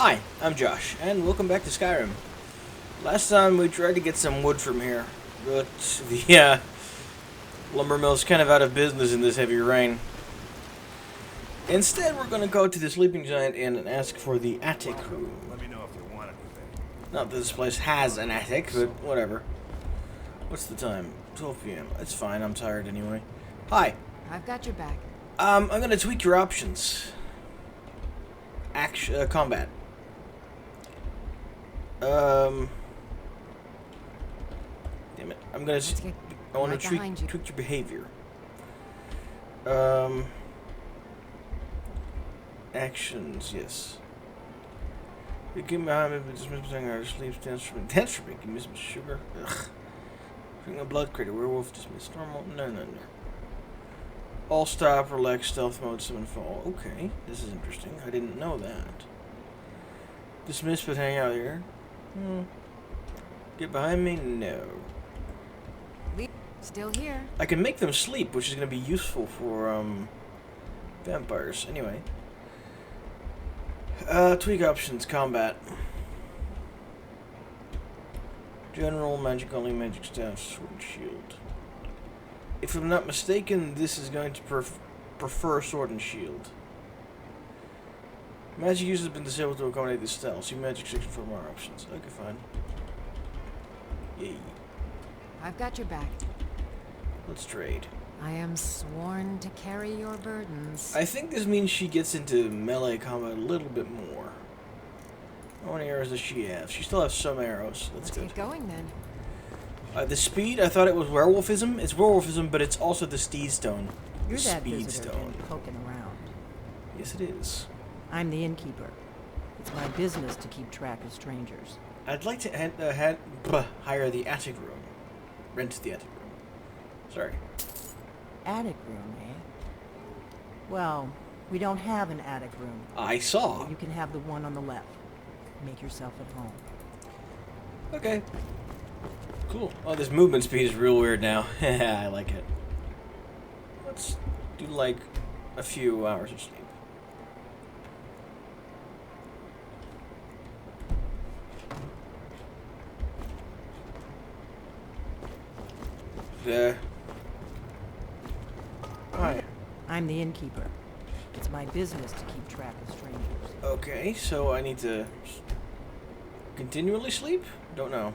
Hi, I'm Josh, and welcome back to Skyrim. Last time we tried to get some wood from here, but the lumber mill's kind of out of business in this heavy rain. Instead, we're going to go to the sleeping giant inn and ask for the attic room. Let me know if you want anything. Not that this place has an attic, but whatever. What's the time? 12 p.m. It's fine, I'm tired anyway. Hi. I've got your back. I'm going to tweak your options. Combat. Damn it. I'm gonna. I want to tweak your behavior. Actions, yes. You give me our sleep, dance for me. Give me some sugar. Ugh. Bring a blood critter. Werewolf dismiss. Normal. No. All stop, relax, stealth mode, summon fall. Okay, this is interesting. I didn't know that. Dismiss, but hang out here. Get behind me? No. Still here. I can make them sleep, which is going to be useful for, vampires. Anyway. Tweak options. Combat. General, magic only, magic staff, sword and shield. If I'm not mistaken, this is going to prefer sword and shield. Magic use has been disabled to accommodate this style. See magic section for more options. Okay, fine. Yay. I've got your back. Let's trade. I am sworn to carry your burdens. I think this means she gets into melee combat a little bit more. How many arrows does she have? She still has some arrows. That's good. Let's get going then. The speed, I thought it was werewolfism. It's werewolfism, but it's also the steed stone. You're the that speed visitor stone. been poking around. Yes, it is. I'm the innkeeper. It's my business to keep track of strangers. I'd like to hire the attic room. Rent the attic room. Sorry. Attic room, eh? Well, we don't have an attic room. I saw. You can have the one on the left. Make yourself at home. Okay. Cool. Oh, this movement speed is real weird now. I like it. Let's do like a few hours of sleep. Hi. I'm the innkeeper. It's my business to keep track of strangers. Okay, so I need to continually sleep? Don't know.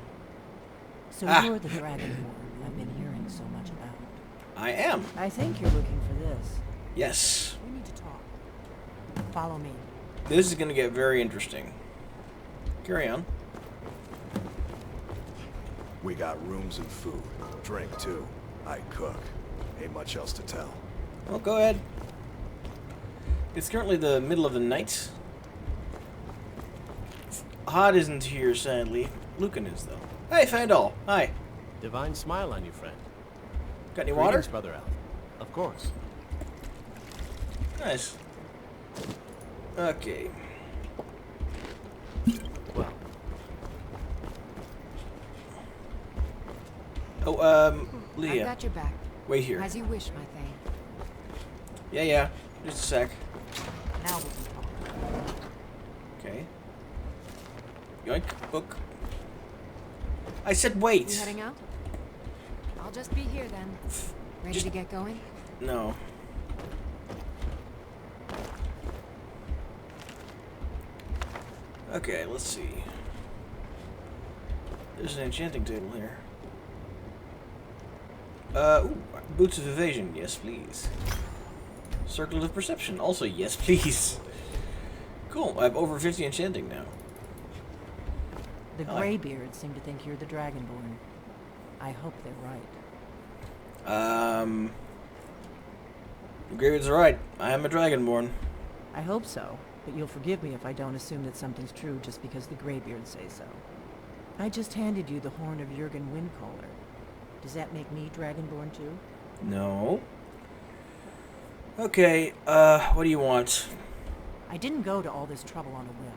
So you're the Dragonborn I've been hearing so much about. I am. I think you're looking for this. Yes. We need to talk. Follow me. This is going to get very interesting. Carry on. We got rooms and food. Drink, too. I cook. Ain't much else to tell. Well, go ahead. It's currently the middle of the night. Hod isn't here, sadly. Lucan is, though. Hey, Fandal. Hi. Divine smile on you, friend. Got any water? Greetings, Brother Elf. Of course. Nice. Okay. Well. Oh, Leah. I've got your back. Wait here. As you wish, my thing. Yeah. Just a sec. Now we can talk. Okay. Yoink. Book. I said wait. You heading out? I'll just be here then. Ready to get going? No. Okay, let's see. There's an enchanting table here. Ooh, Boots of Evasion, yes please. Circle of Perception, also yes please. Cool, I have over 50 enchanting now. The Greybeards seem to think you're the Dragonborn. I hope they're right. The Greybeards are right. I am a Dragonborn. I hope so, but you'll forgive me if I don't assume that something's true just because the Greybeards say so. I just handed you the horn of Jurgen Windcaller. Does that make me Dragonborn too? No. Okay, what do you want? I didn't go to all this trouble on a whim.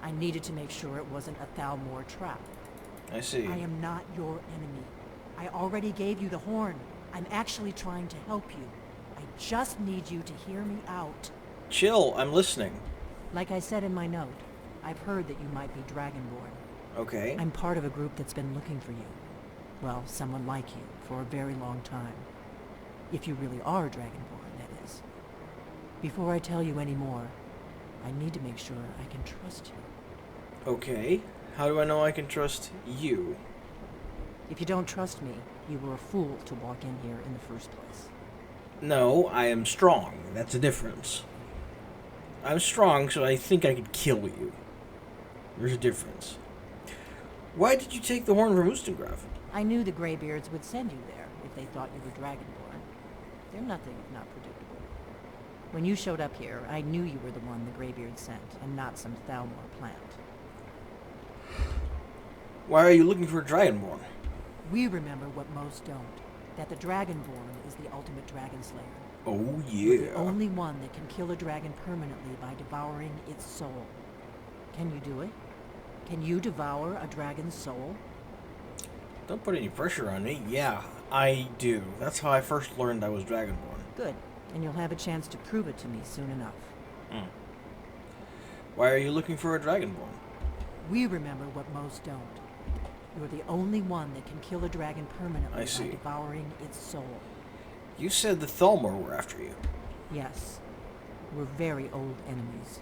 I needed to make sure it wasn't a Thalmor trap. I see. I am not your enemy. I already gave you the horn. I'm actually trying to help you. I just need you to hear me out. Chill, I'm listening. Like I said in my note, I've heard that you might be Dragonborn. Okay. I'm part of a group that's been looking for you. Well, someone like you, for a very long time. If you really are Dragonborn, that is. Before I tell you any more, I need to make sure I can trust you. Okay. How do I know I can trust you? If you don't trust me, you were a fool to walk in here in the first place. No, I am strong. That's a difference. I'm strong, so I think I could kill you. There's a difference. Why did you take the horn from Ustengrav? I knew the Greybeards would send you there if they thought you were Dragonborn. They're nothing if not predictable. When you showed up here, I knew you were the one the Greybeards sent, and not some Thalmor plant. Why are you looking for a Dragonborn? We remember what most don't. That the Dragonborn is the ultimate dragon slayer. Oh, You're the yeah. only one that can kill a dragon permanently by devouring its soul. Can you do it? Can you devour a dragon's soul? Don't put any pressure on me. Yeah, I do. That's how I first learned I was Dragonborn. Good. And you'll have a chance to prove it to me soon enough. Why are you looking for a Dragonborn? We remember what most don't. You're the only one that can kill a dragon permanently I see. by devouring its soul. You said the Thalmor were after you. Yes. We're very old enemies.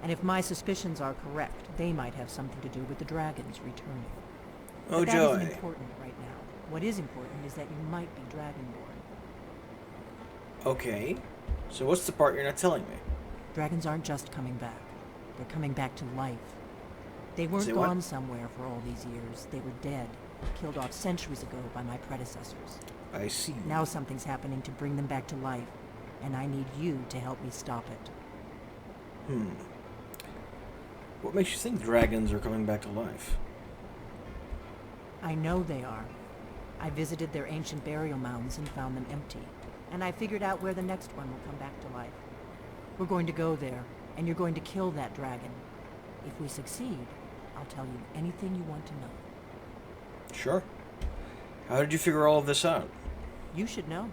And if my suspicions are correct, they might have something to do with the dragons returning. Oh, But that joy. isn't important right now. What is important is that you might be Dragonborn. Okay. So what's the part you're not telling me? Dragons aren't just coming back. They're coming back to life. They weren't Say what? gone somewhere for all these years. They were dead, killed off centuries ago by my predecessors. I see. Now something's happening to bring them back to life, and I need you to help me stop it. What makes you think dragons are coming back to life? I know they are. I visited their ancient burial mounds and found them empty, and I figured out where the next one will come back to life. We're going to go there, and you're going to kill that dragon. If we succeed, I'll tell you anything you want to know. Sure. How did you figure all of this out? You should know.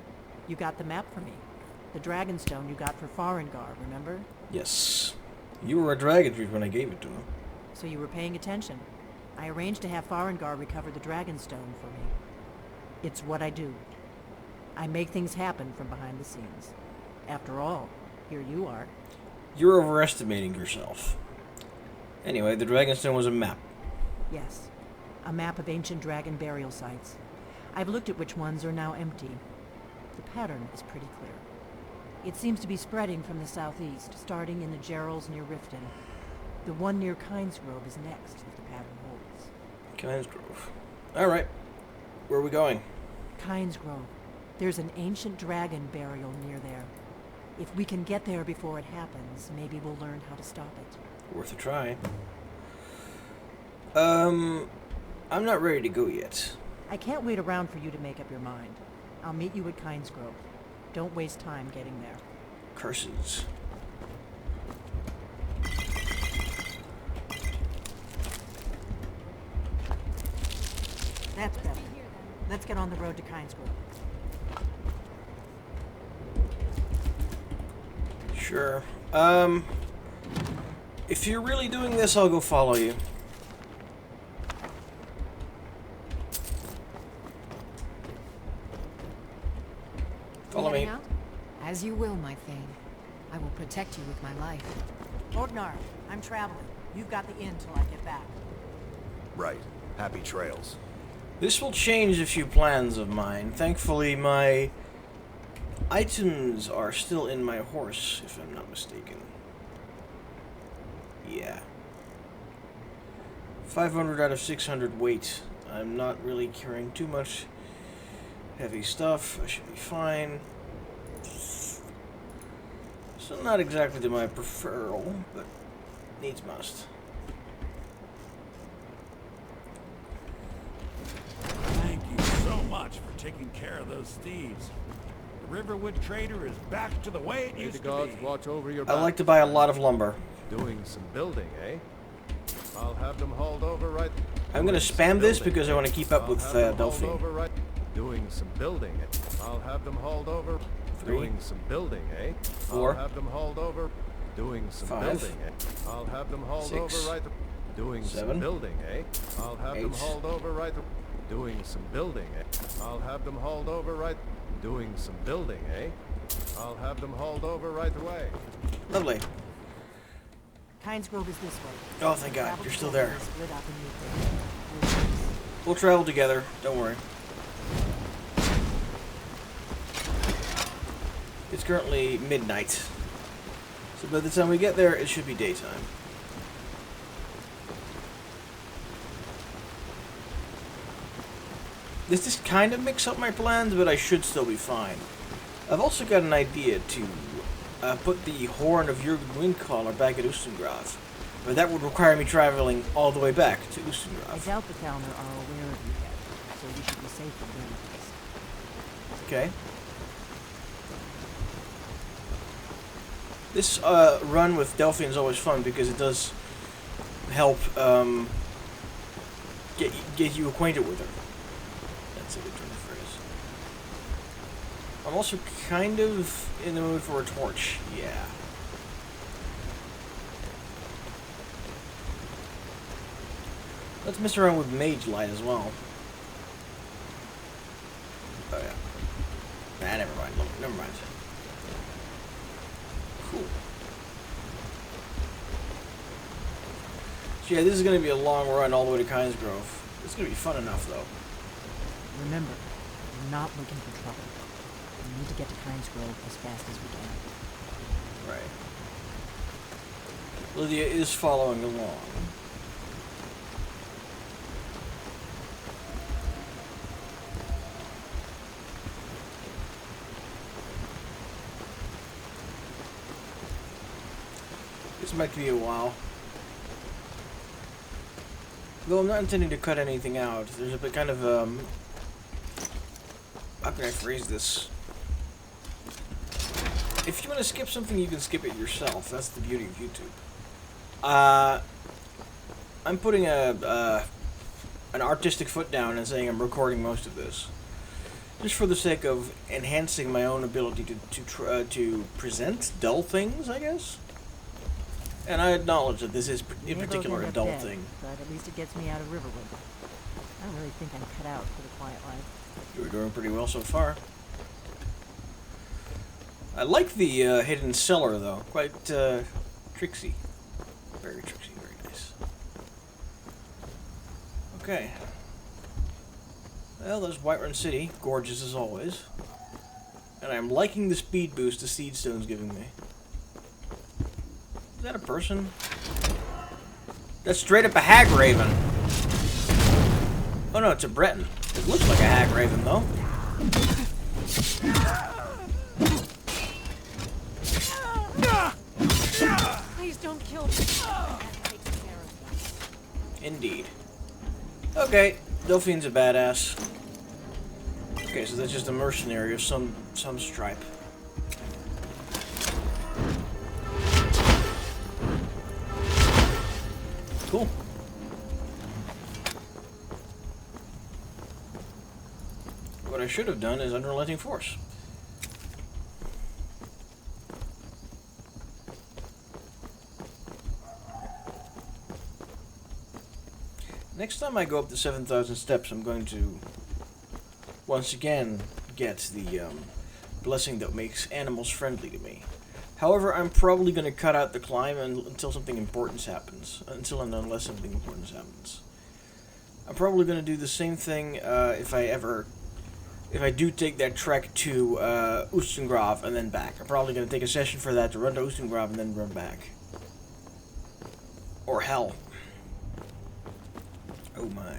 You got the map for me. The Dragonstone you got for Farengar, remember? Yes. You were a dragon thief when I gave it to him. So you were paying attention. I arranged to have Farengar recover the Dragonstone for me. It's what I do. I make things happen from behind the scenes. After all, here you are. You're overestimating yourself. Anyway, the Dragonstone was a map. Yes. A map of ancient dragon burial sites. I've looked at which ones are now empty. The pattern is pretty clear. It seems to be spreading from the southeast, starting in the Gerals near Riften. The one near Kynesgrove is next, if the pattern holds. Kynesgrove. Alright. Where are we going? Kynesgrove. There's an ancient dragon burial near there. If we can get there before it happens, maybe we'll learn how to stop it. Worth a try. I'm not ready to go yet. I can't wait around for you to make up your mind. I'll meet you at Kynesgrove. Don't waste time getting there. Curses. That's better. Let's get on the road to Kynesgrove. Sure. If you're really doing this, I'll go follow you. Follow me. Heading out? As you will, my Thane. I will protect you with my life. Ordinator, I'm traveling. You've got the inn till I get back. Right. Happy trails. This will change a few plans of mine. Thankfully, my items are still in my horse, if I'm not mistaken. Yeah. 500 out of 600 weight. I'm not really carrying too much heavy stuff. I should be fine. So not exactly to my preferral, but needs must. Thank you so much for taking care of those thieves. The Riverwood Trader is back to the way it May used the to gods be. watch over your I like back. to buy a lot of lumber. Doing some building, eh? I'll have them hauled over right... I'm gonna Doing some spam this building, because I eh? want to keep up I'll with have them hauled Delphine. over right... Doing some building, eh? I'll have them hauled over... 3. Doing some building, eh? 4. I'll have them hauled over... Doing some 5. building, eh? I'll have them hauled 6. over right. Doing 7. some building, eh? I'll have them 8. hauled over right. Doing some building, eh? I'll have them hauled over right. Doing some building, eh? I'll have them hauled over right away. Lovely. Kynes Grove is this way. Oh, thank God. Travel You're still together there. and split up and meet there. We'll travel together. Don't worry. It's currently midnight. So by the time we get there, it should be daytime. This just kind of mix up my plans, but I should still be fine. I've also got an idea to put the Horn of Jürgen Windcaller back at Ustengrav. But that would require me traveling all the way back to I Ustengrav. doubt the Thalner are aware of you yet, so you should be safe from them at least. Okay. This run with Delphian is always fun because it does help get you acquainted with her. That's a good turn of phrase. I'm also kind of in the mood for a torch. Yeah. Let's mess around with Mage Light as well. Oh yeah. Nah, never mind. Never mind. Cool. So yeah, this is going to be a long run all the way to Kynes Grove. It's going to be fun enough, though. Remember, we're not looking for trouble. We need to get to Kynes Grove as fast as we can. Right. Lydia is following along. This might be a while. Though I'm not intending to cut anything out. There's a bit kind of, how can I phrase this? If you want to skip something, you can skip it yourself. That's the beauty of YouTube. I'm putting an artistic foot down and saying I'm recording most of this. Just for the sake of enhancing my own ability to present dull things, I guess? And I acknowledge that this is in May particular both a end dull up dead, thing. but at least it gets me out of Riverwood. I don't really think I'm cut out for the quiet life. You're doing pretty well so far. I like the hidden cellar, though. Quite tricksy. Very tricksy, very nice. Okay. Well, there's Whiterun City. Gorgeous as always. And I'm liking the speed boost the Seed Stone's giving me. Is that a person? That's straight up a hag raven. Oh no, it's a Breton. It looks like a hag raven, though. Please don't kill me. That takes care of me. Indeed. Okay, Delphine's a badass. Okay, so that's just a mercenary of some stripe. Cool. What I should have done is Unrelenting Force. Next time I go up the 7,000 steps, I'm going to once again get the blessing that makes animals friendly to me. However, I'm probably going to cut out the climb until something important happens. Until and unless something important happens. I'm probably going to do the same thing if I do take that trek to Ustengrav and then back. I'm probably going to take a session for that to run to Ustengrav and then run back. Or hell. Oh my.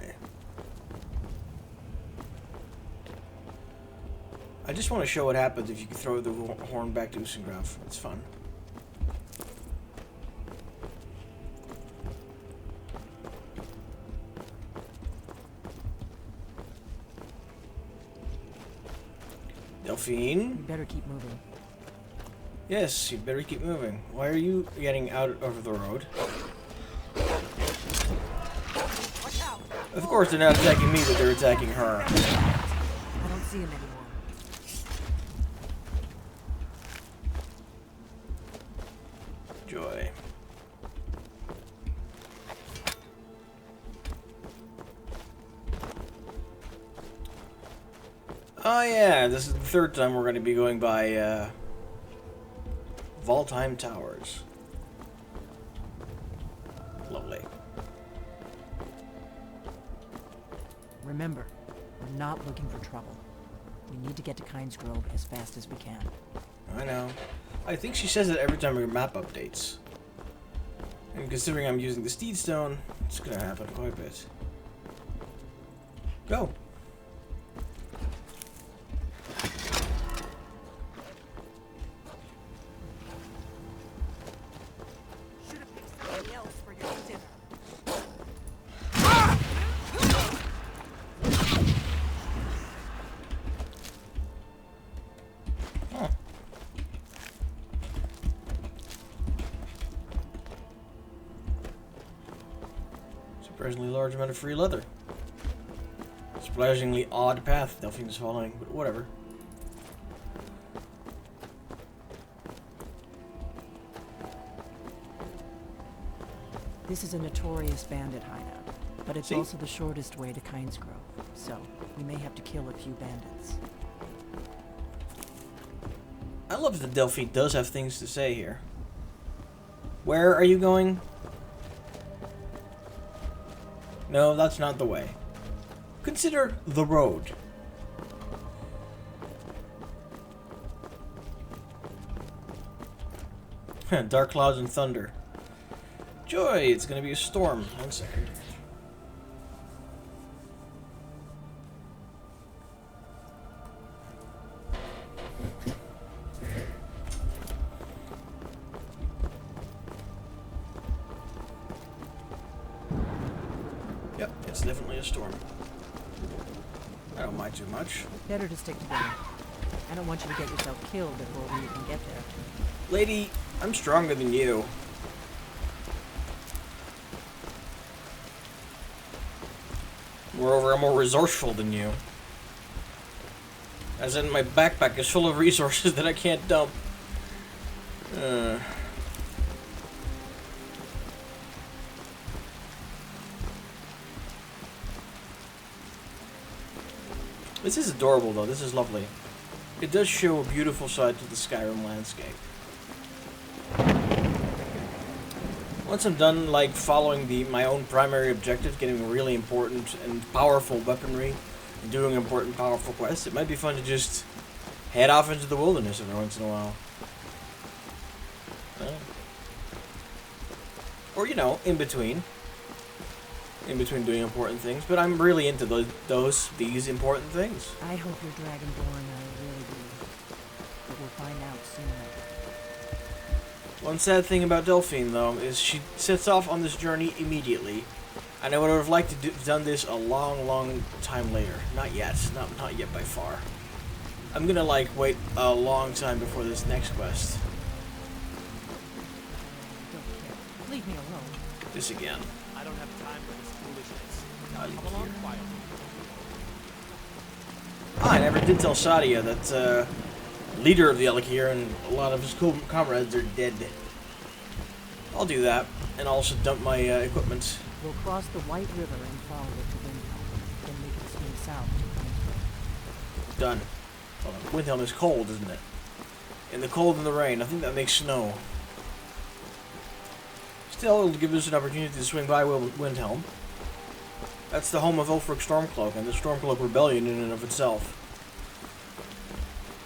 I just want to show what happens if you can throw the horn back to Ustengrav. It's fun. Delphine? You better keep moving. Yes, you better keep moving. Why are you getting out over the road? Of course they're not attacking me, but they're attacking her. I don't see him anymore. Oh yeah, this is the third time we're going to be going by Valtheim Towers. Lovely. Remember, we're not looking for trouble. We need to get to Kynes Grove as fast as we can. I know. I think she says it every time her map updates. And considering I'm using the Steedstone, it's going to happen quite a bit. Go. Surprisingly large amount of free leather. Surprisingly odd path Delphine is following, but whatever. This is a notorious bandit hideout, but it's See? also the shortest way to Kynes Grove, so we may have to kill a few bandits. I love that Delphine does have things to say here. Where are you going? No, that's not the way. Consider the road. Dark clouds and thunder. Joy, it's gonna be a storm. 1 second. Yep, it's definitely a storm. I don't mind too much. Better to stick together. I don't want you to get yourself killed before we even get there. Lady, I'm stronger than you. Moreover, I'm more resourceful than you. As in, my backpack is full of resources that I can't dump. This is adorable, though. This is lovely. It does show a beautiful side to the Skyrim landscape. Once I'm done, like, following my own primary objective, getting really important and powerful weaponry, and doing important, powerful quests, it might be fun to just head off into the wilderness every once in a while. Or, you know, in between. In between doing important things, but I'm really into these important things. I hope you're Dragonborn, I really do. But we'll find out soon. One sad thing about Delphine, though, is she sets off on this journey immediately, and I would have liked to done this a long, long time later. Not yet. Not yet by far. I'm gonna, like, wait a long time before this next quest. Don't care. Leave me alone. This again. I don't have time for this foolishness. I'll leave Come it along here. quietly. I never did tell Sadia that, leader of the Aetherium and a lot of his cool comrades are dead. I'll do that, and I'll also dump my equipment. We'll cross the White River and follow it to Winterhold. Then we can swing south to Kynes Grove. Done. Hold on. Windhelm is cold, isn't it? In the cold and the rain. I think that makes snow. Still, it'll give us an opportunity to swing by Windhelm. That's the home of Ulfric Stormcloak and the Stormcloak Rebellion in and of itself.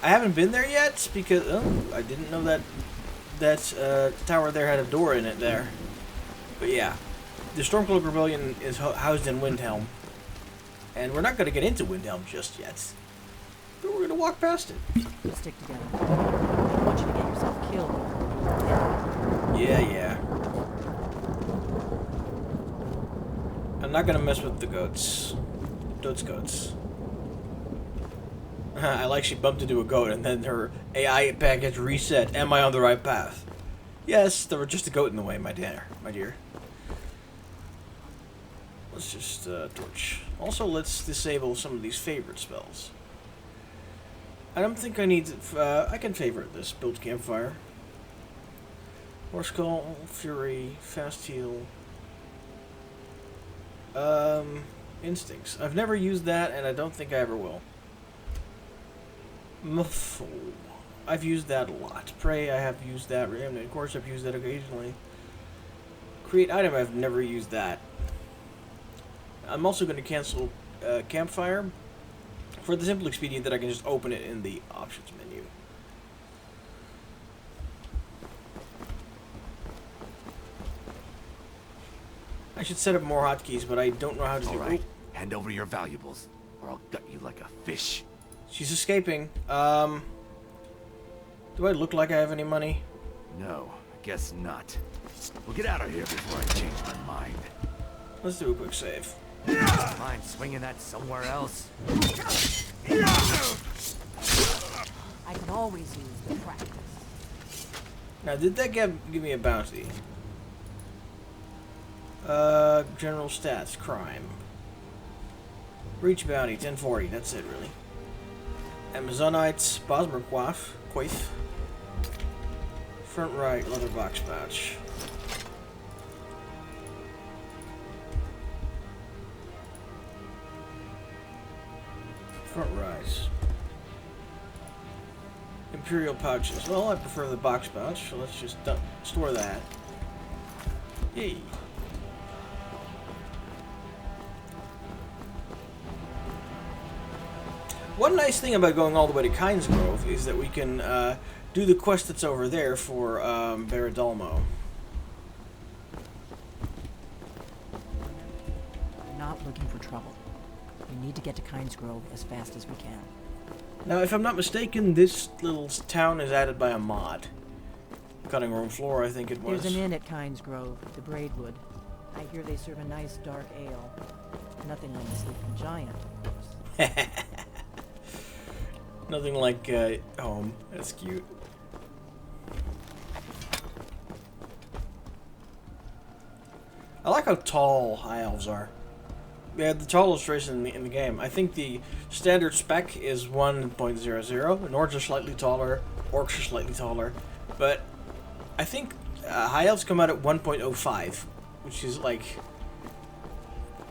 I haven't been there yet because I didn't know that tower there had a door in it there. But yeah, the Stormcloak Rebellion is housed in Windhelm, and we're not going to get into Windhelm just yet. But we're going to walk past it. We'll stick together. I don't want you to get yourself killed. Yeah. I'm not gonna mess with the goats. Goats. I like she bumped into a goat and then her AI package reset. Am I on the right path? Yes, there was just a goat in the way, my dear. Let's just torch. Also, let's disable some of these favorite spells. I don't think I need to, I can favorite this. Build Campfire. Horse Call, Fury, Fast Heal. Instincts. I've never used that, and I don't think I ever will. Muffle. I've used that a lot. Pray, I have used that. And of course, I've used that occasionally. Create item, I've never used that. I'm also going to cancel Campfire for the simple expedient that I can just open it in the options menu. I should set up more hotkeys, but I don't know how to do it. Alright, hand over your valuables, or I'll gut you like a fish. She's escaping. Do I look like I have any money? No, I guess not. We'll get out of here before I change my mind. Let's do a quick save. Mind swinging that somewhere else? I can always use the practice. Now, did that give me a bounty? General stats, crime. Reach bounty, 1040, that's it, really. Amazonites, Bosmer Quaif. Front right, leather box pouch. Front right. Imperial pouches. Well, I prefer the box pouch, so let's just store that. Yay. One nice thing about going all the way to Kynesgrove is that we can do the quest that's over there for Baradolmo. We're not looking for trouble. We need to get to Kynesgrove as fast as we can. Now, if I'm not mistaken, this little town is added by a mod. Cutting room floor, I think it was. There's an inn at Kynesgrove, the Braidwood. I hear they serve a nice dark ale. Nothing like the Sleeping Giant, of course. Nothing like home. That's cute. I like how tall high elves are. Yeah, the tallest race in the game. I think the standard spec is 1.00. Nords are slightly taller. Orcs are slightly taller. But I think high elves come out at 1.05, which is like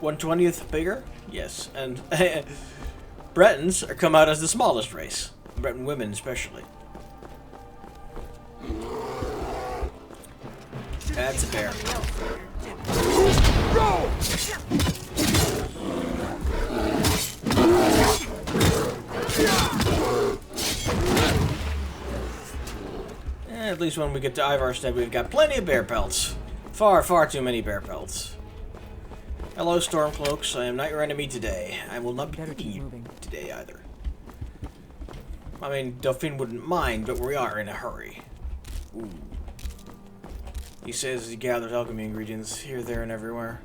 1/20th bigger. Yes, and Bretons come out as the smallest race. Breton women, especially. That's a bear. At least when we get to Ivarstead, we've got plenty of bear pelts. Far, far too many bear pelts. Hello, Stormcloaks. I am not your enemy today. I will not be eating you today either. I mean, Delphine wouldn't mind, but we are in a hurry. Ooh. He says as he gathers alchemy ingredients here, there, and everywhere.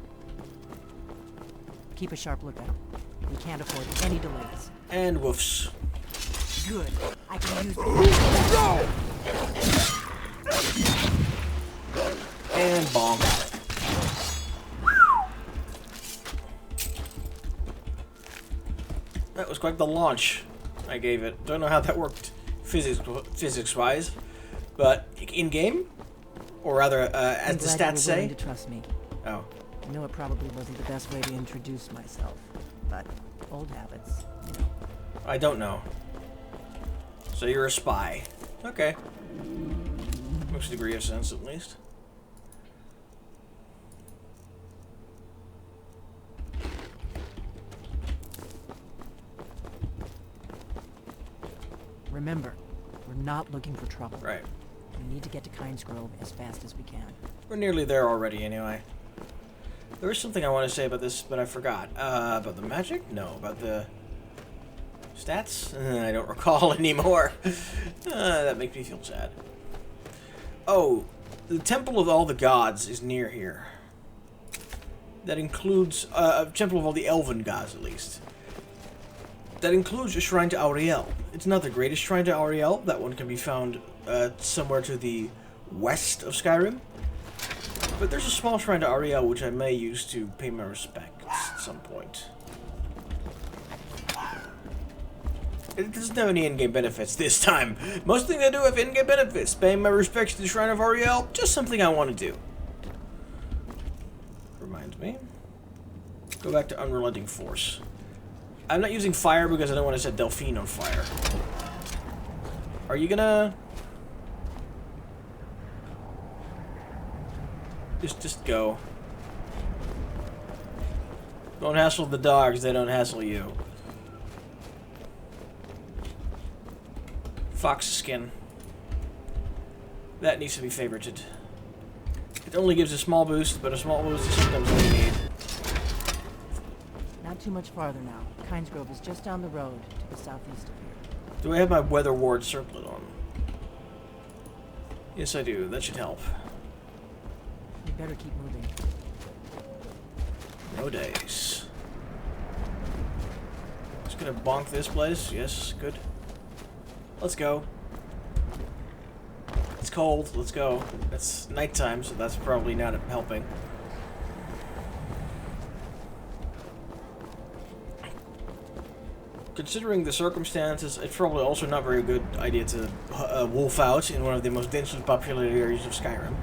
Keep a sharp lookout. We can't afford any delays. And woofs. Good. I can use And bonk. That was quite the launch I gave it. Don't know how that worked physics-wise, but in-game? Or rather, as the stats say? To trust me. Oh. I know it probably wasn't the best way to introduce myself, but old habits, you know. I don't know. So you're a spy. Okay. Makes a degree of sense, at least. Remember, we're not looking for trouble. Right. We need to get to Kynesgrove as fast as we can. We're nearly there already, anyway. There was something I want to say about this, but I forgot. About the magic? No. About the stats? I don't recall anymore. That makes me feel sad. Oh, the Temple of all the Gods is near here. That includes, Temple of all the Elven Gods, at least. That includes a shrine to Auriel. It's not the greatest shrine to Auriel. That one can be found somewhere to the west of Skyrim. But there's a small shrine to Auriel which I may use to pay my respects at some point. It doesn't have any in-game benefits this time. Most things I do have in-game benefits. Paying my respects to the shrine of Auriel, just something I want to do. Reminds me. Go back to Unrelenting Force. I'm not using fire because I don't want to set Delphine on fire. Are you gonna... Just go. Don't hassle the dogs, they don't hassle you. Fox skin. That needs to be favorited. It only gives a small boost, but a small boost is sometimes all you need. Not too much farther now. Kinesgrove is just down the road to the southeast of here. Do I have my weather ward circlet on? Yes, I do. That should help. We better keep moving. No dice. Just gonna bonk this place. Yes, good. Let's go. It's cold. Let's go. It's nighttime, so that's probably not helping. Considering the circumstances, it's probably also not very good idea to wolf out in one of the most densely populated areas of Skyrim.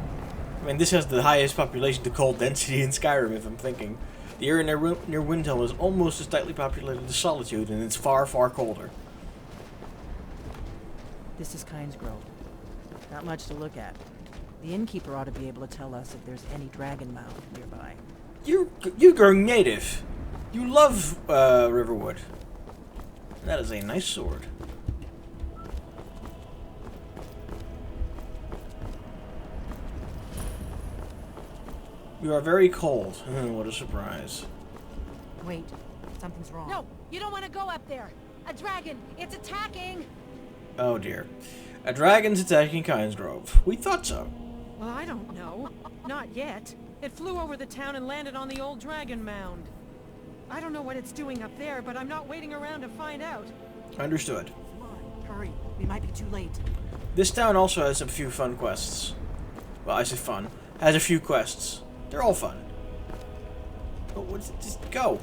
I mean, this has the highest population to cold density in Skyrim, if I'm thinking. The area near Winterhold is almost as tightly populated as Solitude, and it's far, far colder. This is Kinesgrove. Not much to look at. The innkeeper ought to be able to tell us if there's any dragon mound nearby. You growing native. You love Riverwood. That is a nice sword. You are very cold. What a surprise. Wait, something's wrong. No, you don't want to go up there. A dragon, it's attacking. Oh dear. A dragon's attacking Kinesgrove. We thought so. Well, I don't know. Not yet. It flew over the town and landed on the old dragon mound. I don't know what it's doing up there, but I'm not waiting around to find out. Understood. Come on, hurry. We might be too late. This town also has a few fun quests. Well, I say fun. Has a few quests. They're all fun. But just go.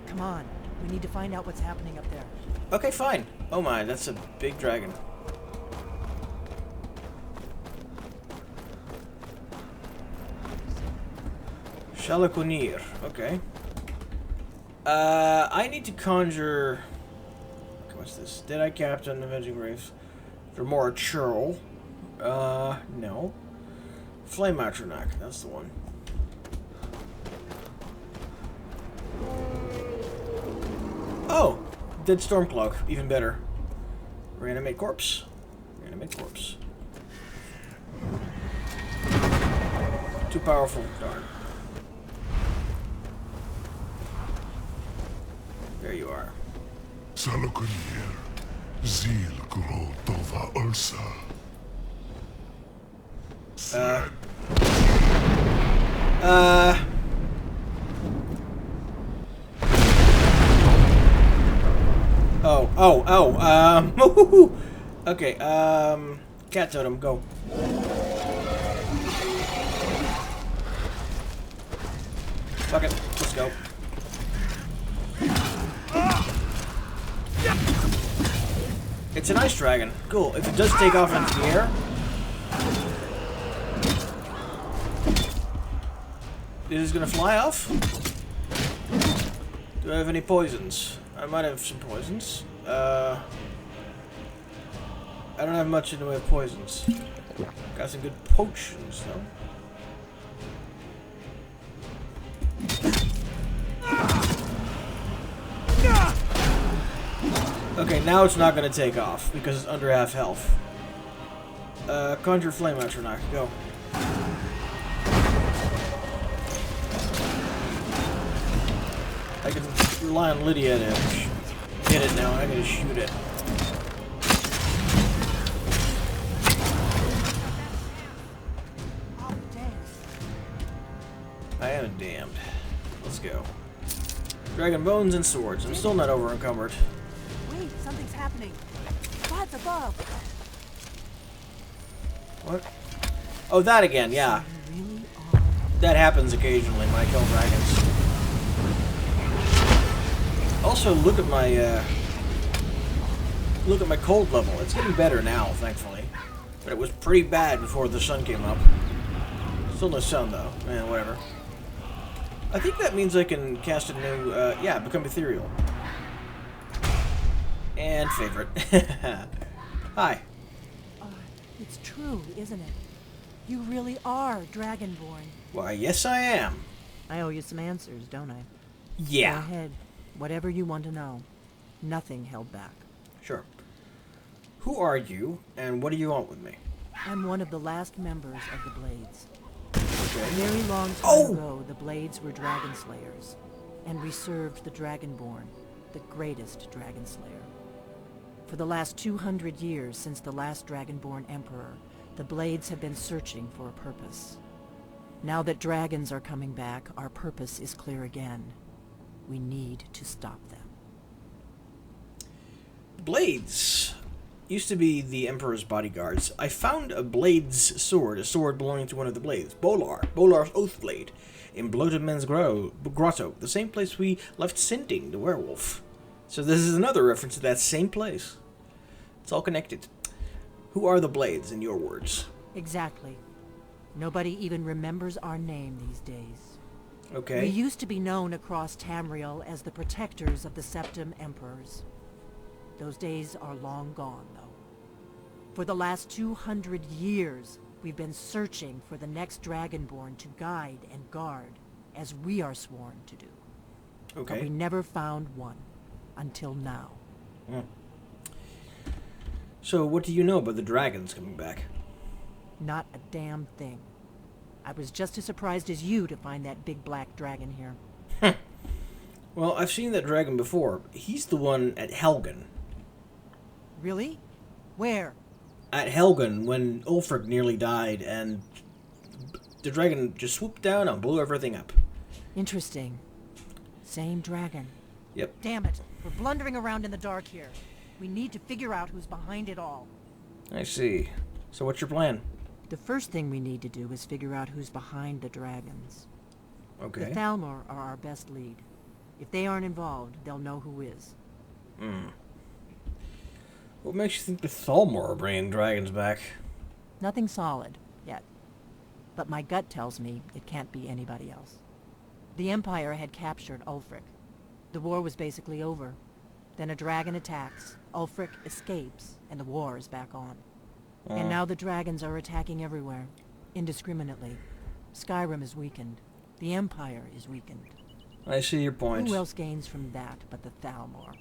Come on. We need to find out what's happening up there. Okay, fine. Oh my, that's a big dragon. Sahloknir. Okay. I need to conjure... Okay, what's this? Deadeye Captain, Avenging Graves. Dremora Churl. No. Flame Atronach, that's the one. Oh! Dead Stormcloak, even better. Reanimate Corpse. Reanimate Corpse. Too powerful, darn. There you are. Sahloknir, Zil Gro Tova Ursa. Okay, Cat Totem, go. Fuck it, let's go. It's an ice dragon. Cool. If it does take off into the air, it is gonna fly off. Do I have any poisons? I might have some poisons. I don't have much in the way of poisons. Got some good potions though. Okay, now it's not going to take off because it's under half health. Conjure Flame Atronach, go. I can rely on Lydia to hit it now. I'm going to shoot it. I am damned. Let's go. Dragon Bones and Swords. I'm still not over encumbered. Wait, something's happening. Gods above. What? Oh, that again, yeah. Really are. That happens occasionally when I kill dragons. Also, look at my cold level. It's getting better now, thankfully. But it was pretty bad before the sun came up. Still no sun, though. Man, whatever. I think that means I can cast a new, yeah, become ethereal. And favorite. Hi. It's true, isn't it? You really are Dragonborn. Why, yes I am. I owe you some answers, don't I? Yeah. Go ahead. Whatever you want to know. Nothing held back. Sure. Who are you, and what do you want with me? I'm one of the last members of the Blades. Okay. A very long time ago, the Blades were dragon slayers, and we served the Dragonborn, the greatest dragon slayer. For the last 200 years since the last Dragonborn Emperor, the Blades have been searching for a purpose. Now that dragons are coming back, our purpose is clear again. We need to stop them. Blades used to be the Emperor's bodyguards. I found a Blade's sword, a sword belonging to one of the Blades, Bolar's Oath Blade, in Bloated Men's Grotto, the same place we left Sinting, the werewolf. So this is another reference to that same place. It's all connected. Who are the Blades, in your words? Exactly. Nobody even remembers our name these days. Okay. We used to be known across Tamriel as the protectors of the Septim Emperors. Those days are long gone, though. For the last 200 years, we've been searching for the next Dragonborn to guide and guard, as we are sworn to do. Okay. But we never found one, until now. So what do you know about the dragons coming back? Not a damn thing. I was just as surprised as you to find that big black dragon here. Well, I've seen that dragon before. He's the one at Helgen. Really? Where? At Helgen, when Ulfric nearly died, and the dragon just swooped down and blew everything up. Interesting. Same dragon. Yep. Damn it. We're blundering around in the dark here. We need to figure out who's behind it all. I see. So what's your plan? The first thing we need to do is figure out who's behind the dragons. Okay. The Thalmor are our best lead. If they aren't involved, they'll know who is. What makes you think the Thalmor are bringing dragons back? Nothing solid, yet. But my gut tells me it can't be anybody else. The Empire had captured Ulfric. The war was basically over. Then a dragon attacks, Ulfric escapes, and the war is back on. And now the dragons are attacking everywhere, indiscriminately. Skyrim is weakened. The Empire is weakened. I see your point. Who else gains from that but the Thalmor?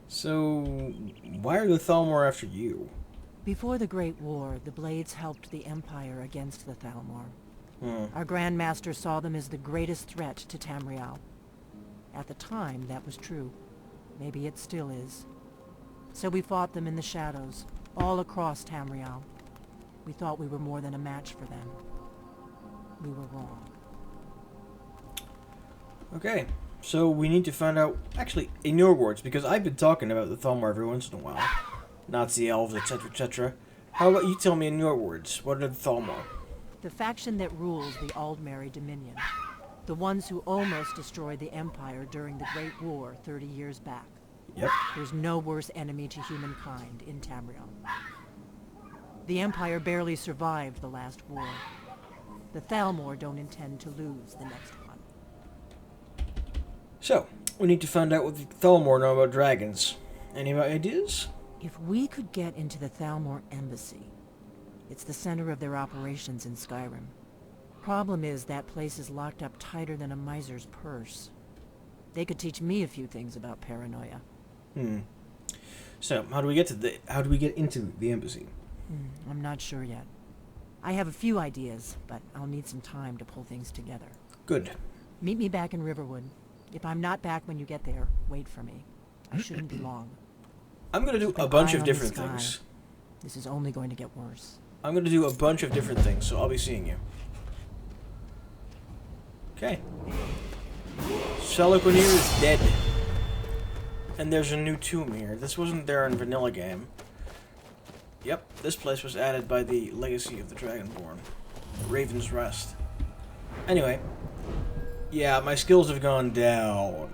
So, why are the Thalmor after you? Before the Great War, the Blades helped the Empire against the Thalmor. Our Grand Master saw them as the greatest threat to Tamriel. At the time, that was true. Maybe it still is. So we fought them in the shadows, all across Tamriel. We thought we were more than a match for them. We were wrong. Okay, so we need to find out, actually, in your words, because I've been talking about the Thalmor every once in a while. Nazi elves, etc., etc. How about you tell me in your words, what are the Thalmor? The faction that rules the Aldmeri Dominion. The ones who almost destroyed the Empire during the Great War 30 years back. Yep. There's no worse enemy to humankind in Tamriel. The Empire barely survived the last war. The Thalmor don't intend to lose the next one. So, we need to find out what the Thalmor know about dragons. Any ideas? If we could get into the Thalmor embassy, it's the center of their operations in Skyrim. Problem is, that place is locked up tighter than a miser's purse. They could teach me a few things about paranoia. So, how do we get into the embassy? I'm not sure yet. I have a few ideas, but I'll need some time to pull things together. Good. Meet me back in Riverwood. If I'm not back when you get there, wait for me. I shouldn't be long. I'm going to do a bunch of different things. This is only going to get worse. I'm going to do a bunch of different things, so I'll be seeing you. Okay. Sahloknir is dead. And there's a new tomb here. This wasn't there in vanilla game. Yep, this place was added by the Legacy of the Dragonborn. Raven's Rest. Anyway. Yeah, my skills have gone down.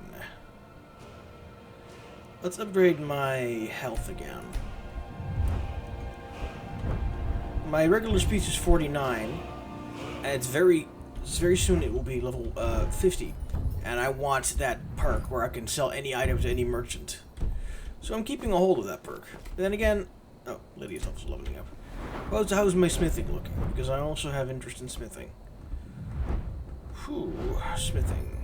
Let's upgrade my health again. My regular speech is 49. And it's very soon it will be level 50. And I want that perk where I can sell any item to any merchant. So I'm keeping a hold of that perk. Then again, oh, Lydia's also leveling up. Well, how's my smithing looking? Because I also have interest in smithing. Whew, smithing.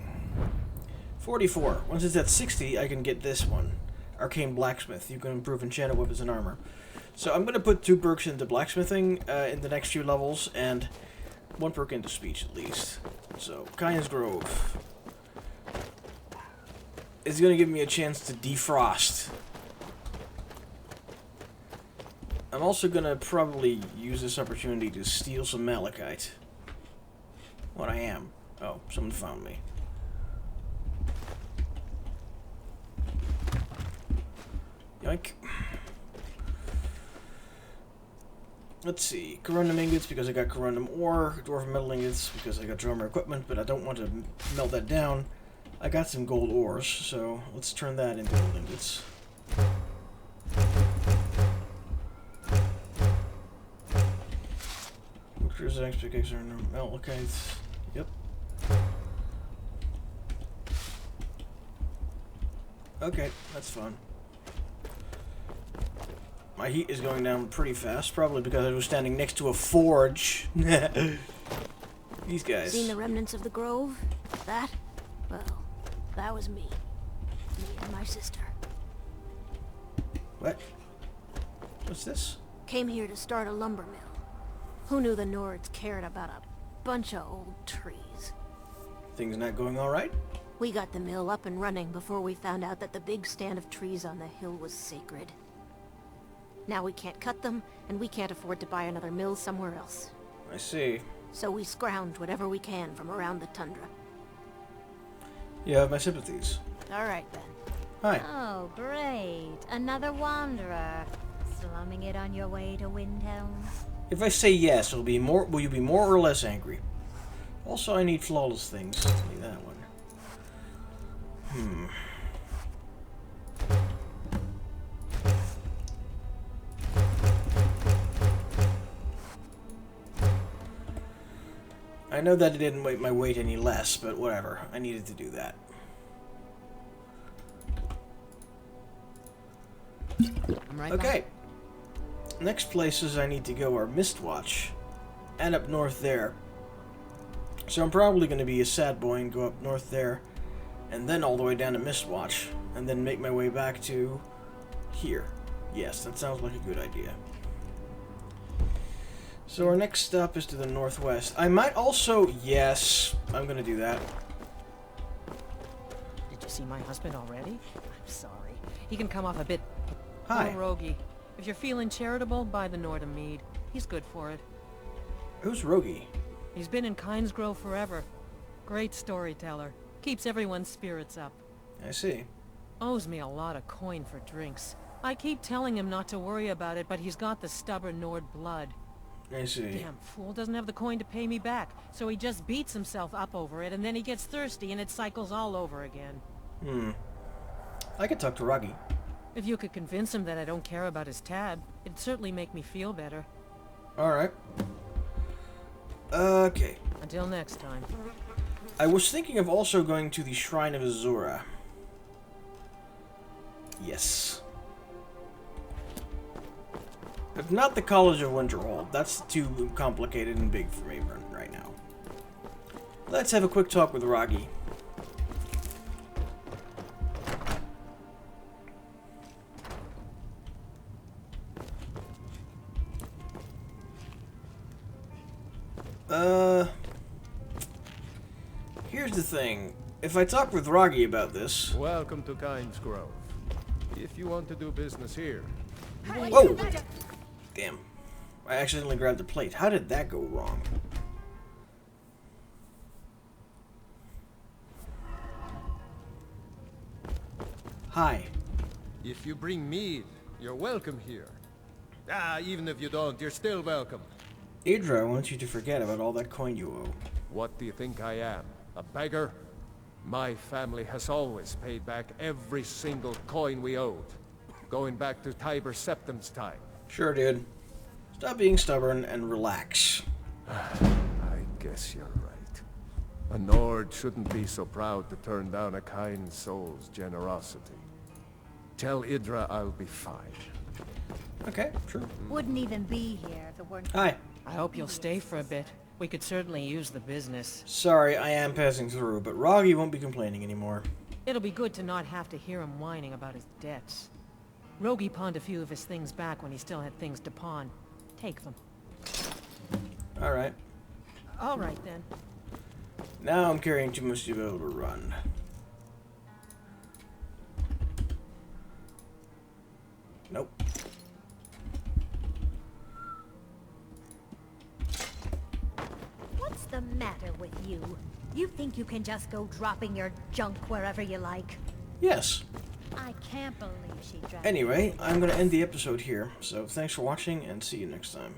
44. Once it's at 60, I can get this one. Arcane Blacksmith. You can improve enchanted weapons and armor. So I'm going to put 2 perks into blacksmithing in the next few levels, and 1 perk into speech at least. So, Kyne's Grove is going to give me a chance to defrost. I'm also going to probably use this opportunity to steal some malachite. What I am. Oh, someone found me. Yoink. Let's see. Corundum ingots because I got corundum ore. Dwarf metal ingots because I got drummer equipment, but I don't want to melt that down. I got some gold ores, so let's turn that into gold ingots. Cruiser pickaxe are malachite. Yep. Okay, that's fun. My heat is going down pretty fast, probably because I was standing next to a forge. These guys. Seen the remnants of the grove? That? Well, that was me. Me and my sister. What? What's this? Came here to start a lumber mill. Who knew the Nords cared about a bunch of old trees? Things not going all right? We got the mill up and running before we found out that the big stand of trees on the hill was sacred. Now we can't cut them, and we can't afford to buy another mill somewhere else. I see. So we scrounge whatever we can from around the tundra. You have my sympathies. All right, then. Hi. Oh, great. Another wanderer. Slumming it on your way to Windhelm? If I say yes, it'll be more. Will you be more or less angry? Also, I need flawless things. Give me that one. I know that it didn't make my weight any less, but whatever. I needed to do that. I'm right Okay. back. Next places I need to go are Mistwatch, and up north there. So I'm probably going to be a sad boy and go up north there, and then all the way down to Mistwatch, and then make my way back to here. Yes, that sounds like a good idea. So our next stop is to the northwest. I might also... Yes, I'm going to do that. Did you see my husband already? I'm sorry. He can come off a bit... Hi. roguey. If you're feeling charitable, buy the Nordham mead. He's good for it. Who's Rogi? He's been in Kyne's Grove forever. Great storyteller. Keeps everyone's spirits up. I see. Owes me a lot of coin for drinks. I keep telling him not to worry about it, but he's got the stubborn Nord blood. I see. Damn fool doesn't have the coin to pay me back, so he just beats himself up over it, and then he gets thirsty and it cycles all over again. I could talk to Rogi. If you could convince him that I don't care about his tab, it'd certainly make me feel better. Alright. Okay. Until next time. I was thinking of also going to the Shrine of Azura. Yes. But not the College of Winterhold. That's too complicated and big for me right now. Let's have a quick talk with Rogi. Here's the thing. If I talk with Rogi about this... Welcome to Kyne's Grove. If you want to do business here... Whoa! Damn. I accidentally grabbed the plate. How did that go wrong? Hi. If you bring mead, you're welcome here. Even if you don't, you're still welcome. Idra wants you to forget about all that coin you owe. What do you think I am? A beggar? My family has always paid back every single coin we owed. Going back to Tiber Septim's time. Sure, dude. Stop being stubborn and relax. I guess you're right. A Nord shouldn't be so proud to turn down a kind soul's generosity. Tell Idra I'll be fine. Okay, sure. Wouldn't even be here if it weren't. Hi. I hope you'll stay for a bit. We could certainly use the business. Sorry, I am passing through, but Roggy won't be complaining anymore. It'll be good to not have to hear him whining about his debts. Rogi pawned a few of his things back when he still had things to pawn. Take them. Alright. Alright then. Now I'm carrying too much to be able to run. Nope. What's the matter with you? You think you can just go dropping your junk wherever you like? Yes. I can't believe she dropped. Anyway, I'm going to end the episode here, so thanks for watching and see you next time.